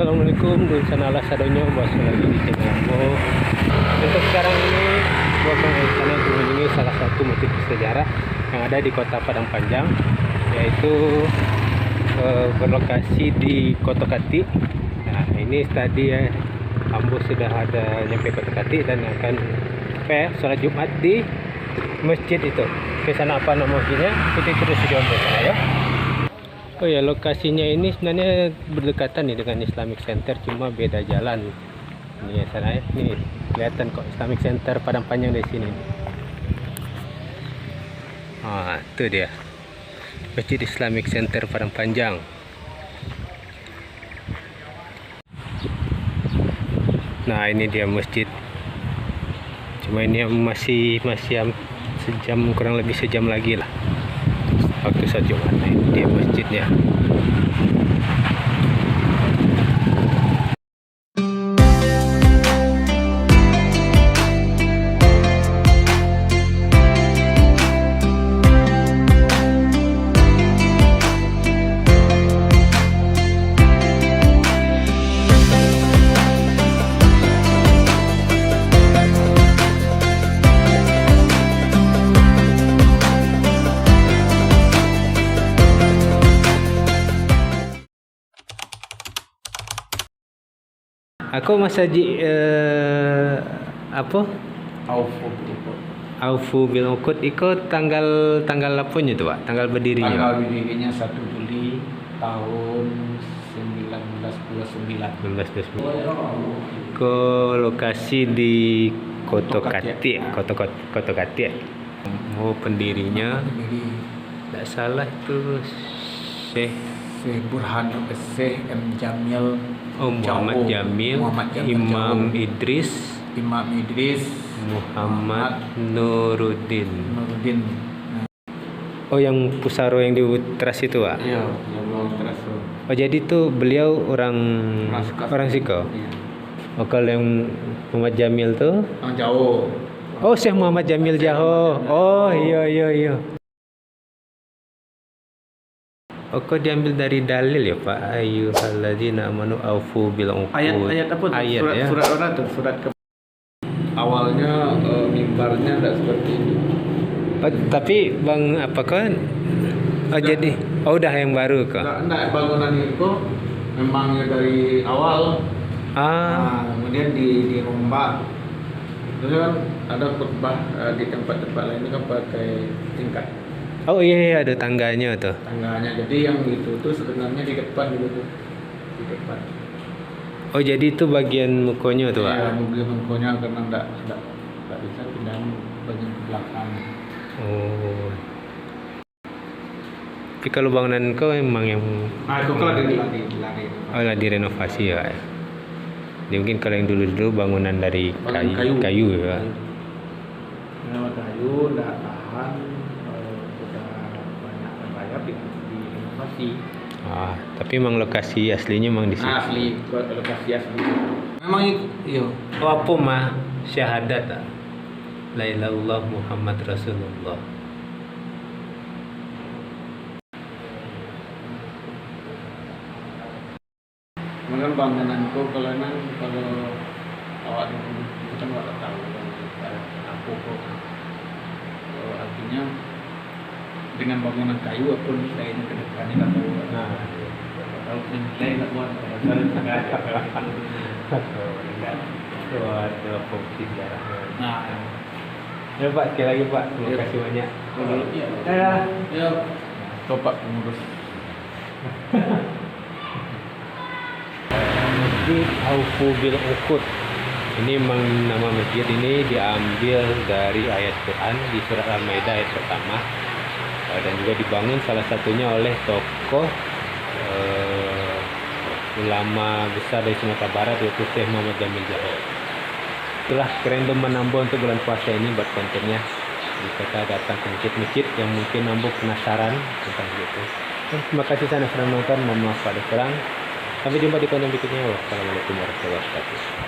Assalamualaikum, dun sanalah sadonyo bos lagi di channel Ambo. Untuk sekarang ini gua akan mengunjungi salah satu masjid bersejarah yang ada di Kota Padang Panjang, yaitu berlokasi di Kotokati. Nah, ini tadi Ambo sudah ada nyampe Kotokati dan akan sholat Jumat di masjid itu. Ke sana apa nama masjidnya? Kita terus video sana ya. Oh ya, lokasinya ini sebenarnya berdekatan nih dengan Islamic Center, cuma beda jalan. Ini ya sana ya, ini kelihatan kok Islamic Center Padang Panjang dari sini. Ah, itu dia. Masjid Islamic Center Padang Panjang. Nah, ini dia masjid. Cuma ini masih sejam, kurang lebih sejam lagi lah. Waktu sholat Jumat. Ini dia masjidnya. Aku Mas Haji apa? Aufu bil Uqud ikut tanggal apanya itu, Pak? Tanggal berdirinya. Tanggal berdirinya 1 Juli tahun 1929. Ke lokasi di Kotokati. Oh, pendirinya tidak salah itu Syekh M. Jamil. Oh, Muhammad Jamil, Imam Idris, Muhammad Nuruddin. Oh, yang Pusaro yang di Teras itu, Pak? Iya, yang Teras. Oh, jadi itu beliau orang Siko. Iya. Oh, kalau yang Muhammad Jamil tuh? Orang Jawa. Oh, Syekh Muhammad Jamil Jaho. Oh, iya. Oh, kok diambil dari dalil ya, Pak? Ayyuhalladzina amanu aufu bil uqud. Ayat apa tuh? Ayat surat, ya. Surat mana tuh? Surat ke awalnya mimbarnya enggak seperti ini. Oh, tapi Bang apa kan? Oh, jadi udah yang baru kok. Enggak, bangunan itu memangnya dari awal. Nah, kemudian dirombak. Terus kan ada khutbah di tempat-tempat lain kan pakai tingkat. Oh iya, ada tangganya tuh. Tangganya. Jadi yang itu tuh sebenarnya di depan gitu tuh. Di depan. Oh, jadi itu bagian mukonya tuh, Pak? Iya, bagian mukonya karena enggak bisa pindah bagian ke belakang. Oh. Tapi kalau bangunan kau emang yang Itu kan lagi. Oh, lah direnovasi ya. Jadi mungkin kalau yang dulu bangunan dari kayu ya. Kayu enggak tahan. Tapi memang lokasi aslinya memang di situ. Lokasi asli. Memang iya. Oh, apa mah syahadat la ilaha illallah Muhammad Rasulullah. Kemudian bangunanku kalau awak itu kan nggak tahu aku kok artinya dengan bangunan kayu ataupun nilainya ke depan ini tahu. Nah, tahu nilai nggak buat Ada fungsi sejarah. Nah, Ya, Pak, sekali lagi, Pak. Terima kasih banyak. Ya. Coba pengurus. Masjid Aufu bil Uqud. Ini memang nama masjid ini diambil dari ayat Quran di surat Al-Maidah ayat pertama. Dan juga dibangun salah satunya oleh tokoh ulama besar dari Sumatera Barat, yaitu Syekh Muhammad Jamil Jaho. Itulah keren Nambo untuk bulan puasa ini buat kontennya. Jadi kita datang ke masjid-masjid yang mungkin Nambo penasaran tentang gitu. Terima kasih sana sudah nonton. Mohon maaf pada kurang. Sampai jumpa di konten berikutnya. Wassalamualaikum warahmatullahi wabarakatuh.